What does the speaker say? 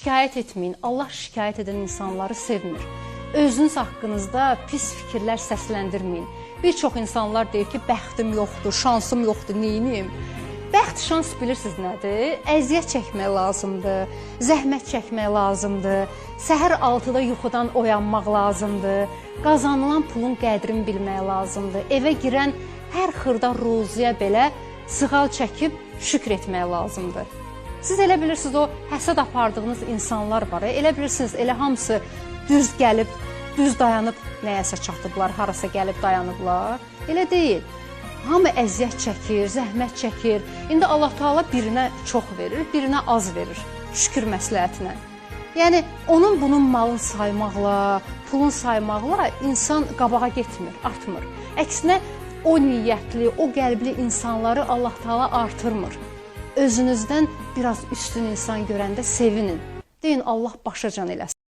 şikayət etməyin. Allah şikayət edən insanları sevmir. Özünüz haqqınızda pis fikirlər səsləndirməyin. Bir çox insanlar deyir ki, bəxtim yoxdur, şansım yoxdur, neyniyim? Bəxt, şans bilirsiniz nədir? Əziyyət çəkmək lazımdır, zəhmət çəkmək lazımdır, səhər 6-da yuxudan oyanmaq lazımdır, qazanılan pulun qədrini bilmək lazımdır, evə girən hər xırda ruziyə belə sığal çəkib şükr etmək lazımdır. Siz elə bilirsiniz, o həsəd apardığınız insanlar var, elə bilirsiniz, elə hamısı düz gəlib, düz dayanıb nəyəsə çatıblar, harasa gəlib dayanıblar. Elə deyil. Hamı əziyyət çəkir, zəhmət çəkir. İndi Allah Taala birinə çox verir, birinə az verir. Şükür məsləhətinə. Yəni, onun bunun malını saymaqla, pulun saymaqla insan qabağa getmir, artmır. Əksinə, o niyyətli, o qəlbli insanları Allah Taala artırmır. Özünüzdən biraz üstün insan görəndə sevinin. Deyin, Allah başacan eləsin.